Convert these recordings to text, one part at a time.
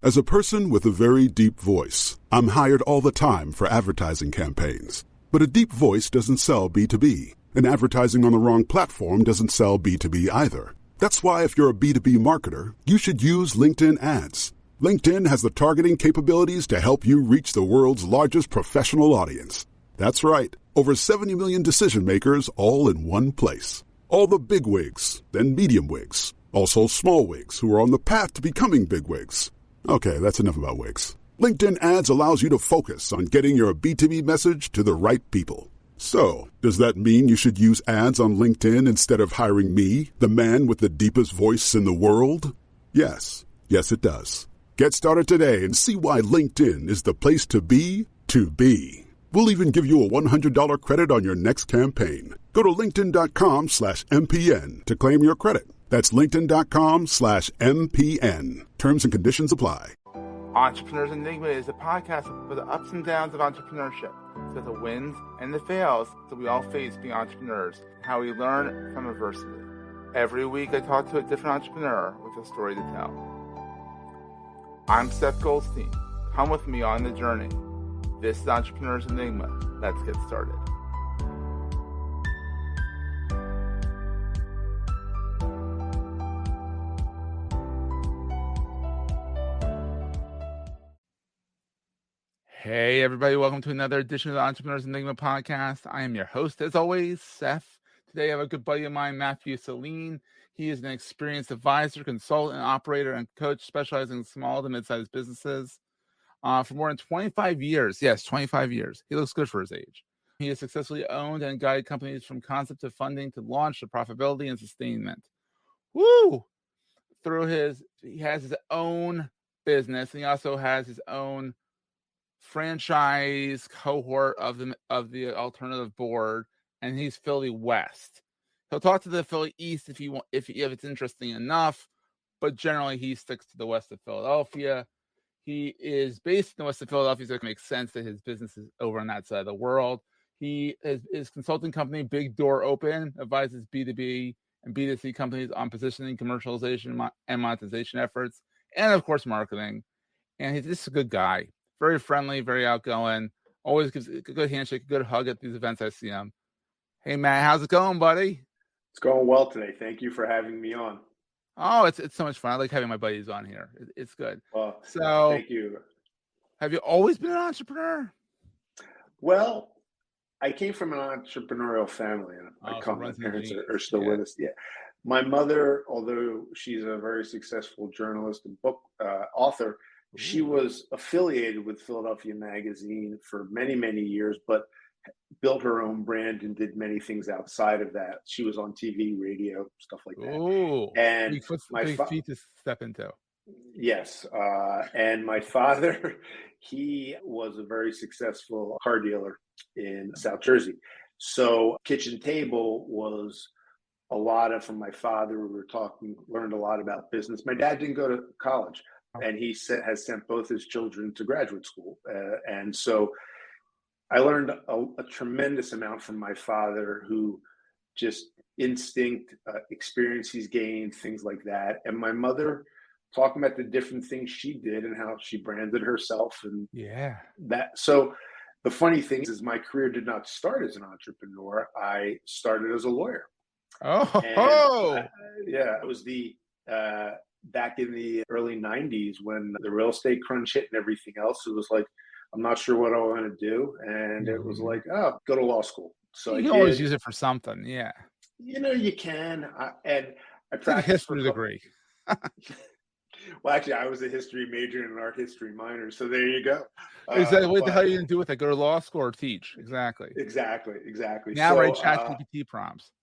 As a person with a very deep voice, I'm hired all the time for advertising campaigns. But a deep voice doesn't sell B2B, and advertising on the wrong platform doesn't sell B2B either. That's why if you're a B2B marketer, you should use LinkedIn ads. LinkedIn has the targeting capabilities to help you reach the world's largest professional audience. That's right, over 70 million decision makers all in one place. All the big wigs, then medium wigs, also small wigs who are on the path to becoming big wigs. Okay, that's enough about wigs. LinkedIn ads allows you to focus on getting your B2B message to the right people. So, does that mean you should use ads on LinkedIn instead of hiring me, the man with the deepest voice in the world? Yes. Yes, it does. Get started today and see why LinkedIn is the place to be to be. We'll even give you a $100 credit on your next campaign. Go to linkedin.com/MPN to claim your credit. That's linkedin.com/MPN. Terms and conditions apply. Entrepreneurs Enigma is a podcast for the ups and downs of entrepreneurship. So the wins and the fails that we all face being entrepreneurs, how we learn from adversity. Every week I talk to a different entrepreneur with a story to tell. I'm Seth Goldstein. Come with me on the journey. This is Entrepreneurs Enigma. Let's get started. Hey, everybody. Welcome to another edition of the Entrepreneurs Enigma podcast. I am your host, as always, Seth. Today, I have a good buddy of mine, Matthew Saline. He is an experienced advisor, consultant, operator, and coach specializing in small to mid-sized businesses. For more than 25 years. Yes, 25 years. He looks good for his age. He has successfully owned and guided companies from concept to funding to launch to profitability and sustainment. Woo! He has his own business, and he also has his own franchise cohort of the alternative board, and he's Philly West. He'll talk to the Philly East if it's interesting enough, but generally he sticks to the west of Philadelphia. He is based in the west of Philadelphia, so it makes sense that his business is over on that side of the world. He is his consulting company, Big Door Open, advises B2B and B2C companies on positioning, commercialization, and monetization efforts, and of course, marketing. And he's just a good guy. Very friendly, very outgoing. Always gives a good handshake, a good hug at these events I see him. Hey, Matt, how's it going, buddy? It's going well today. Thank you for having me on. Oh, it's so much fun. I like having my buddies on here. It's good. Well, so thank you. Have you always been an entrepreneur? Well, I came from an entrepreneurial family, and my parents are still with us. Yeah. My mother, although she's a very successful journalist and book author, she was affiliated with Philadelphia Magazine for many, many years, but built her own brand and did many things outside of that. She was on TV, radio, stuff like that. Oh, and big feet to step into. Yes. And my father, he was a very successful car dealer in South Jersey. So kitchen table was a lot of, from my father, learned a lot about business. My dad didn't go to college, and he has sent both his children to graduate school. And so I learned a tremendous amount from my father, who just instinct, experience he's gained, things like that. And my mother, talking about the different things she did and how she branded herself. And that. So the funny thing is my career did not start as an entrepreneur. I started as a lawyer. Oh, yeah. It was back in the early 90s when the real estate crunch hit and everything else. It was like, I'm not sure what I want to do. And it was like, go to law school. So you can always use it for something. Yeah. You can. I practiced a history degree. Well, actually, I was a history major and an art history minor. So there you go. Exactly. What the hell are you going to do with it? Go to law school or teach? Exactly. Now write ChatGPT prompts.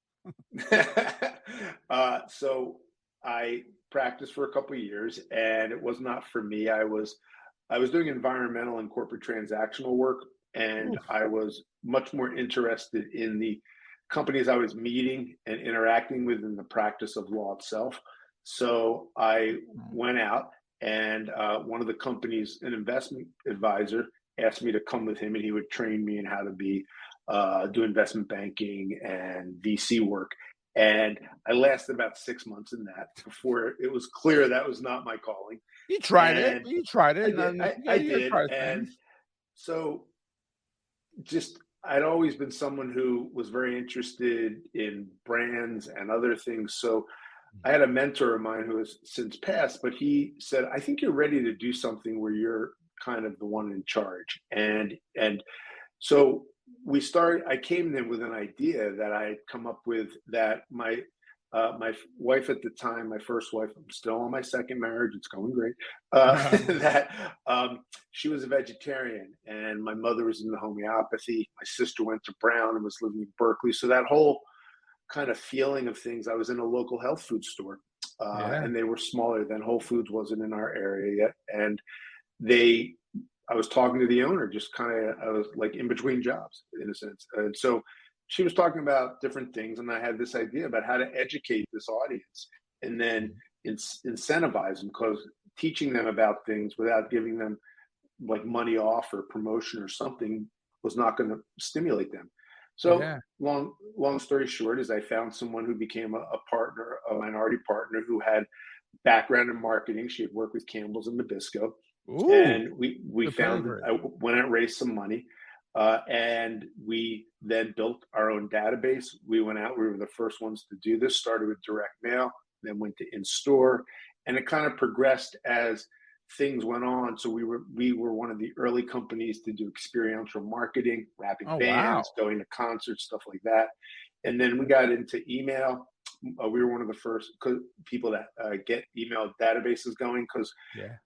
So I practiced for a couple of years, and it was not for me. I was doing environmental and corporate transactional work, and I was much more interested in the companies I was meeting and interacting with in the practice of law itself. So I went out, and one of the companies, an investment advisor, asked me to come with him, and he would train me in how to do investment banking and VC work. And I lasted about 6 months in that before it was clear that was not my calling. You tried it. And You tried it. I And did. then, yeah, I you gotta did. try And things. so just I'd always been someone who was very interested in brands and other things. So I had a mentor of mine who has since passed, but he said, I think you're ready to do something where you're kind of the one in charge. And so I came in with an idea that I had come up with that my wife at the time, my first wife, I'm still on my second marriage, it's going great, that she was a vegetarian and my mother was into homeopathy. My sister went to Brown and was living in Berkeley. So that whole kind of feeling of things, I was in a local health food store Yeah. and they were smaller then. Whole Foods wasn't in our area yet. And they I was talking to the owner, just kind of, I was like in between jobs in a sense. And so she was talking about different things. And I had this idea about how to educate this audience and then incentivize them, because teaching them about things without giving them like money off or promotion or something was not going to stimulate them. So Yeah. long story short is I found someone who became a partner, a minority partner who had background in marketing. She had worked with Campbell's and Nabisco, Ooh, and we good found pedigree. I went out and raised some money, and we then built our own database. We went out, we were the first ones to do this, started with direct mail, then went to in-store, and it kind of progressed as things went on. So we were one of the early companies to do experiential marketing, wrapping Oh, wow. bands, going to concerts, stuff like that. And then we got into email. We were one of the first people that get email databases going, because Yeah.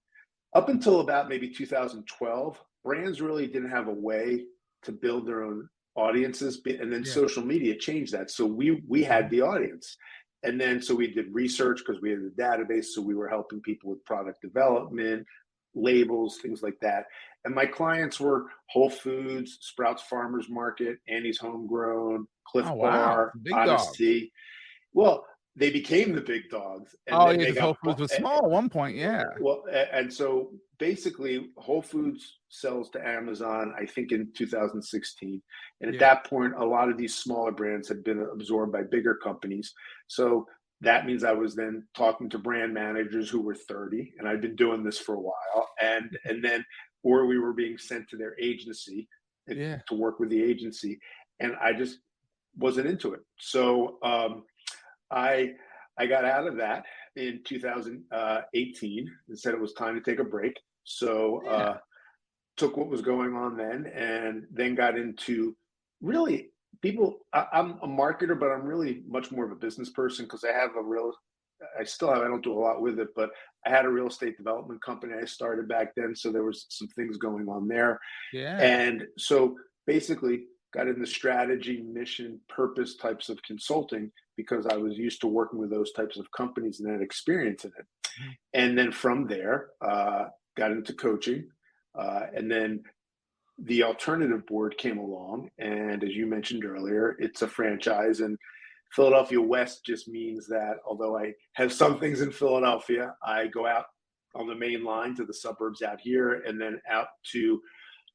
up until about maybe 2012, brands really didn't have a way to build their own audiences, and then Yeah. social media changed that. So we had the audience, and then so we did research because we had the database. So we were helping people with product development, labels, things like that. And my clients were Whole Foods, Sprouts Farmers Market, Annie's Homegrown, Cliff Oh, wow. Bar, Big Honest dogs. Tea. Well, they became the big dogs, and Oh, then yeah, they because Whole got Foods was small at one point. Yeah. well, and so basically, Whole Foods sells to Amazon, I think, in 2016. And at Yeah. that point, a lot of these smaller brands had been absorbed by bigger companies. So that means I was then talking to brand managers who were 30, and I'd been doing this for a while, and then or we were being sent to their agency Yeah. to work with the agency, and I just wasn't into it. So I I got out of that in 2018 and said it was time to take a break. So Yeah. took what was going on then, and then got into really I'm a marketer, but I'm really much more of a business person, because I still have, I don't do a lot with it, but I had a real estate development company I started back then. So there was some things going on there. Yeah. And so basically got into strategy, mission, purpose types of consulting, because I was used to working with those types of companies and had experience in it. Mhm. And then from there, got into coaching. And then the alternative board came along. And as you mentioned earlier, it's a franchise. And Philadelphia West just means that although I have some things in Philadelphia, I go out on the main line to the suburbs out here, and then out to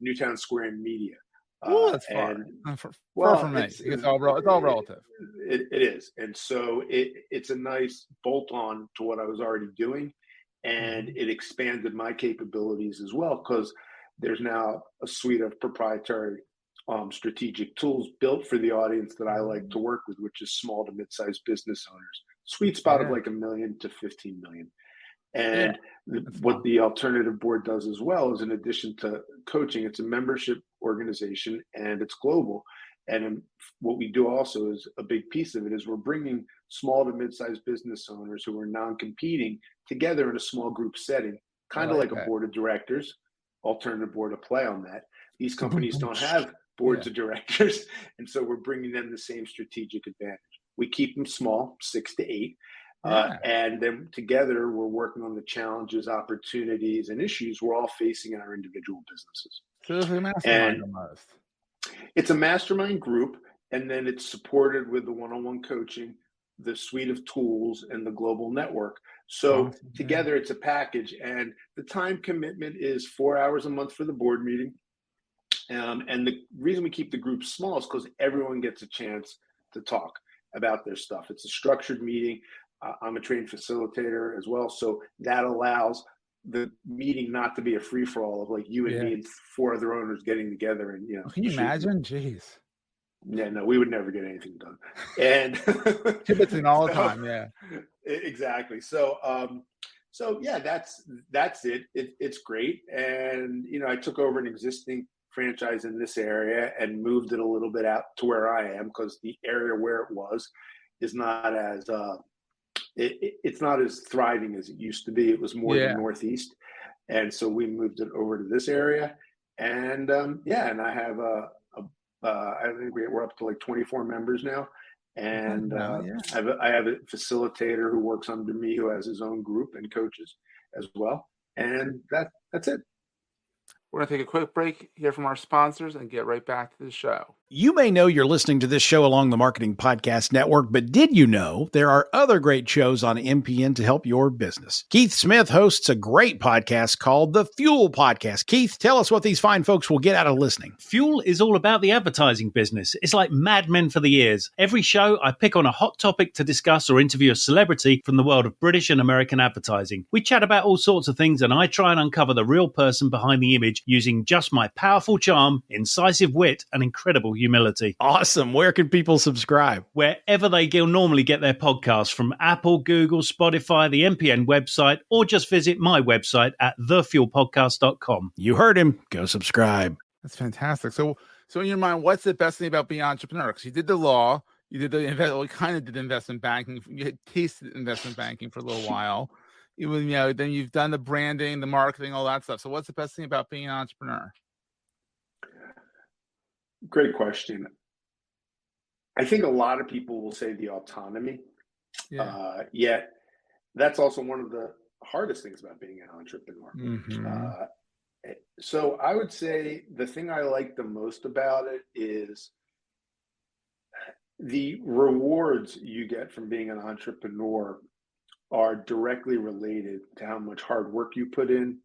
Newtown Square and Media. Oh, that's far. And Far well, from me. It's all relative. it is, and so it's a nice bolt on to what I was already doing, and Mhm. it expanded my capabilities as well, because there's now a suite of proprietary strategic tools built for the audience that I like to work with, which is small to mid-sized business owners. Sweet spot of Yeah. like 1 million to 15 million. Yeah. And That's what fun. the alternative board does as well is, in addition to coaching, it's a membership organization and it's global. And what we do also is a big piece of it is we're bringing small to mid-sized business owners who are non-competing together in a small group setting, I kind of like like a that. board of directors, alternative board to play on that. These Boom, companies boom, don't tsh. have Yeah. boards of directors, and so we're bringing them the same strategic advantage. We keep them small, 6 to 8, Yeah. and then together we're working on the challenges, opportunities, and issues we're all facing in our individual businesses. So it's a mastermind And almost. it's a mastermind group, and then it's supported with the one-on-one coaching, the suite of tools, and the global network. So Awesome. Yeah. together it's a package, and the time commitment is 4 hours a month for the board meeting. And the reason we keep the group small is because everyone gets a chance to talk about their stuff. It's a structured meeting. I'm a trained facilitator as well, so that allows the meeting not to be a free for all of like you and me and 4 other owners getting together and Can you imagine? Jeez. Yeah, no, we would never get anything done. And Kibitzing all the time, yeah. Exactly. So yeah, that's it. It's great. And I took over an existing franchise in this area and moved it a little bit out to where I am because the area where it was is not as it's not as thriving as it used to be. It was more the Northeast, and so we moved it over to this area. And and I have I think we're up to like 24 members now, and I have a facilitator who works under me who has his own group and coaches as well, and that's it. We're going to take a quick break, hear from our sponsors, and get right back to the show. You may know you're listening to this show along the Marketing Podcast Network, but did you know there are other great shows on MPN to help your business? Keith Smith hosts a great podcast called The Fuel Podcast. Keith, tell us what these fine folks will get out of listening. Fuel is all about the advertising business. It's like Mad Men for the ears. Every show, I pick on a hot topic to discuss or interview a celebrity from the world of British and American advertising. We chat about all sorts of things, and I try and uncover the real person behind the image using just my powerful charm, incisive wit, and incredible humility. Awesome. Where can people subscribe? Wherever they normally get their podcasts, from Apple, Google, Spotify, the MPN website, or just visit my website at thefuelpodcast.com. You heard him. Go subscribe. That's fantastic. So in your mind, what's the best thing about being an entrepreneur? Because you did the law, you did you kind of did investment banking, you had tasted investment banking for a little while. Then you've done the branding, the marketing, all that stuff. So what's the best thing about being an entrepreneur? Great question. I think a lot of people will say the autonomy. Yet that's also one of the hardest things about being an entrepreneur. Mm-hmm. So I would say the thing I like the most about it is the rewards you get from being an entrepreneur are directly related to how much hard work you put in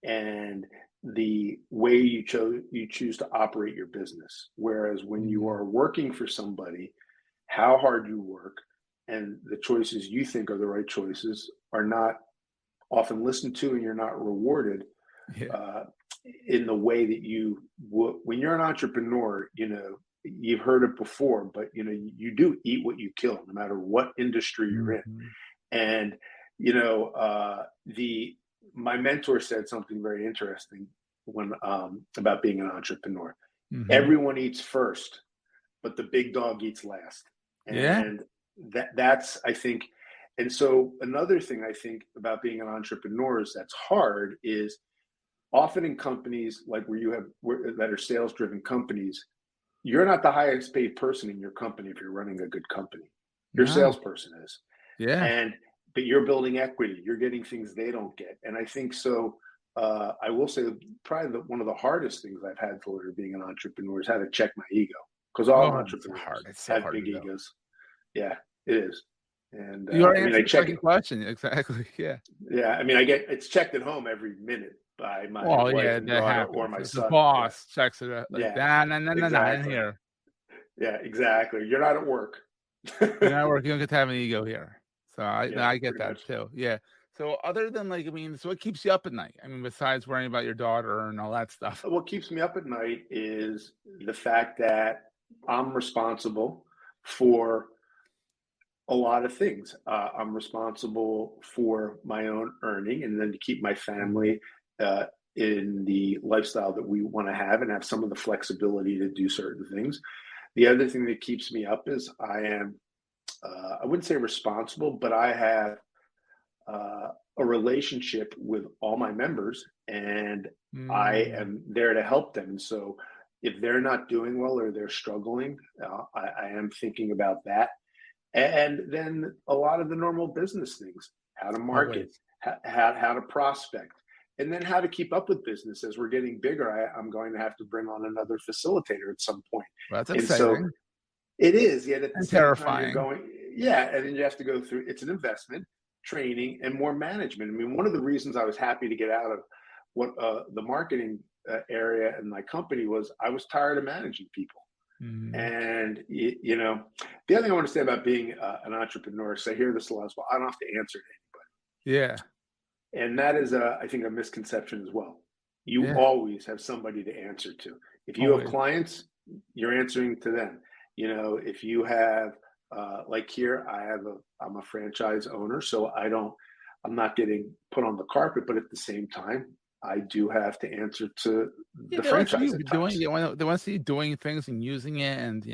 and the way you choose to operate your business. Whereas when you are working for somebody, how hard you work and the choices you think are the right choices are not often listened to, and you're not rewarded in the way that you would. When you're an entrepreneur, you've heard it before, but you do eat what you kill, no matter what industry you're in. And my mentor said something very interesting when about being an entrepreneur. Mm-hmm. Everyone eats first, but the big dog eats last. And that's, I think. And so another thing I think about being an entrepreneur is that's hard is often in companies like that are sales driven companies, you're not the highest paid person in your company if you're running a good company. Your salesperson is. But you're building equity. You're getting things they don't get. And I think so. I will say probably one of the hardest things I've had for being an entrepreneur is how to check my ego, because all entrepreneurs have big egos. Yeah, it is. And I check the question exactly. Yeah. I mean, it's checked at home every minute by my wife and daughter or my son. The boss checks it out like that. And here. Yeah, exactly. You're not at work. You're not at work. You don't get to have an ego here. So I get that much too. Yeah. So other than so what keeps you up at night? I mean, besides worrying about your daughter and all that stuff. What keeps me up at night is the fact that I'm responsible for a lot of things. I'm responsible for my own earning and then to keep my family in the lifestyle that we want to have and have some of the flexibility to do certain things. The other thing that keeps me up is I am I wouldn't say responsible, but I have a relationship with all my members, and I am there to help them. And so if they're not doing well or they're struggling, I am thinking about that. And then a lot of the normal business things, how to market, how to prospect, and then how to keep up with business. As we're getting bigger, I'm going to have to bring on another facilitator at some point. Well, that's exciting. So it is, yet at the same terrifying. Time and then you have to go through, it's an investment, training, and more management. I mean, one of the reasons I was happy to get out of what the marketing area in my company was I was tired of managing people. Mm-hmm. And, the other thing I want to say about being an entrepreneur, so I hear this a lot, well, I don't have to answer to anybody. Yeah. And that is, I think, a misconception as well. You Yeah. always have somebody to answer to. If you have clients, you're answering to them. If you have, like here, I'm a franchise owner, so I'm not getting put on the carpet, but at the same time, I do have to answer to the franchise at times. They want to see you doing things and using it, and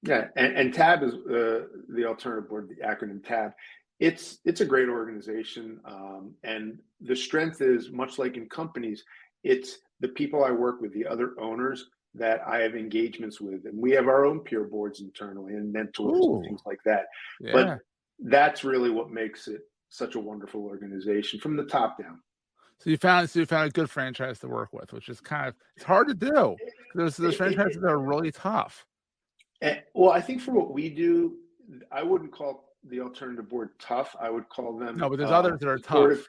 Yeah, and TAB is the alternative board, the acronym TAB. It's a great organization, and the strength is, much like in companies, it's the people I work with, the other owners that I have engagements with, and we have our own peer boards internally and mentors and things like that. Yeah. But that's really what makes it such a wonderful organization from the top down. So you found a good franchise to work with, which is it's hard to do. There's franchises that are really tough. Well, I think for what we do, I wouldn't call the alternative board tough. I would call them. No, but there's others that are tough.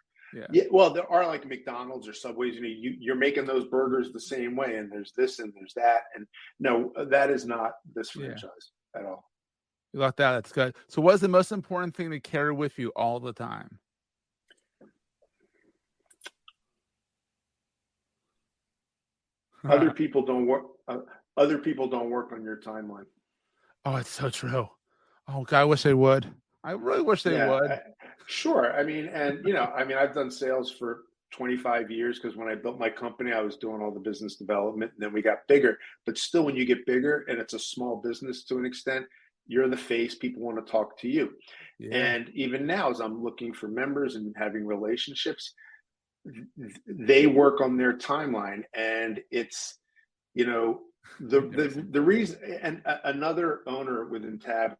Yeah. Well, there are like McDonald's or Subways. You're making those burgers the same way, and there's this and there's that, and no, that is not this franchise at all. You like that? That's good. So, what is the most important thing to carry with you all the time? Other people don't work. Other people don't work on your timeline. Oh, it's so true. Oh, God, I wish they would. I really wish they would. Sure. I've done sales for 25 years because when I built my company, I was doing all the business development, and then we got bigger. But still, when you get bigger and it's a small business to an extent, you're the face. People want to talk to you. Yeah. And even now, as I'm looking for members and having relationships, they work on their timeline, and it's, the reason. And another owner within TAB,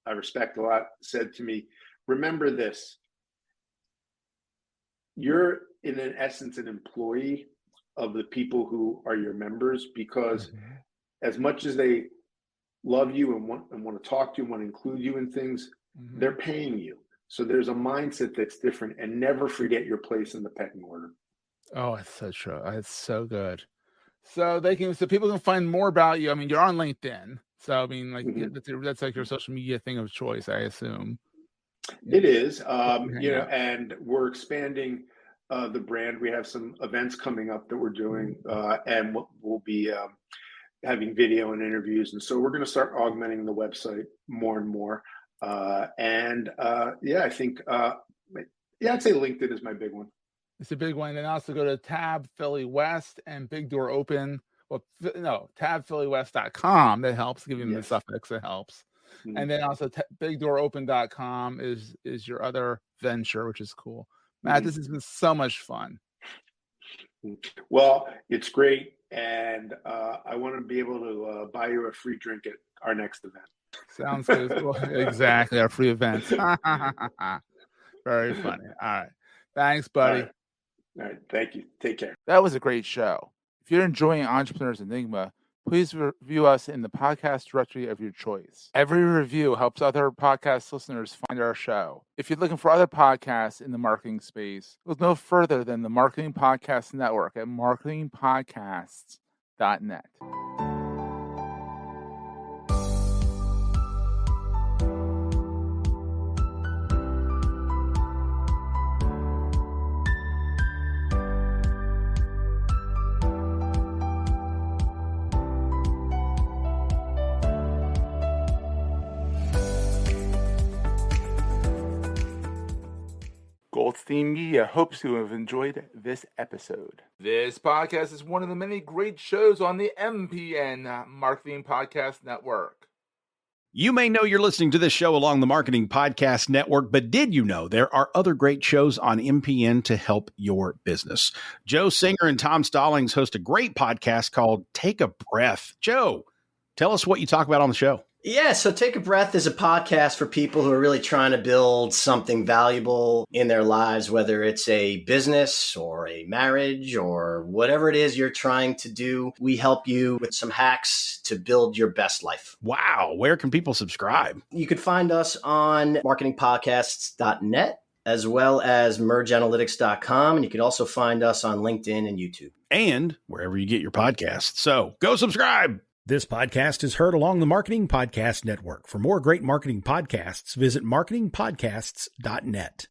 I respect a lot, said to me, remember this, you're in essence an employee of the people who are your members, because as much as they love you and want to talk to you, want to include you in things, they're paying you. So there's a mindset that's different, and never forget your place in the pecking order. Oh, it's so true. It's so good. So people can find more about you. I mean, you're on LinkedIn. So, I mean, like that's like your social media thing of choice, I assume. It is, and we're expanding the brand. We have some events coming up that we're doing, and we'll be having video and interviews. And so we're going to start augmenting the website more and more. I think, I'd say LinkedIn is my big one. It's a big one. And also go to Tab Philly West and Big Door Open. Well, no, tabphillywest.com. That helps. Give them the suffix. That helps. Mm-hmm. And then also bigdooropen.com is your other venture, which is cool. Matt, this has been so much fun. Well, it's great. And I want to be able to buy you a free drink at our next event. Sounds good. Well, exactly. Our free event. Very funny. All right. Thanks, buddy. All right. Thank you. Take care. That was a great show. If you're enjoying Entrepreneurs Enigma, please review us in the podcast directory of your choice. Every review helps other podcast listeners find our show. If you're looking for other podcasts in the marketing space, look no further than the Marketing Podcast Network at marketingpodcasts.net. Goldstein Media hopes you have enjoyed this episode. This podcast is one of the many great shows on the MPN Marketing Podcast Network. You may know you're listening to this show along the Marketing Podcast Network, but did you know there are other great shows on MPN to help your business? Joe Singer and Tom Stallings host a great podcast called Take a Breath. Joe, tell us what you talk about on the show. Yeah, so Take a Breath is a podcast for people who are really trying to build something valuable in their lives, whether it's a business or a marriage or whatever it is you're trying to do. We help you with some hacks to build your best life. Wow. Where can people subscribe? You can find us on marketingpodcasts.net as well as mergeanalytics.com. And you can also find us on LinkedIn and YouTube. And wherever you get your podcasts. So go subscribe. This podcast is heard along the Marketing Podcast Network. For more great marketing podcasts, visit marketingpodcasts.net.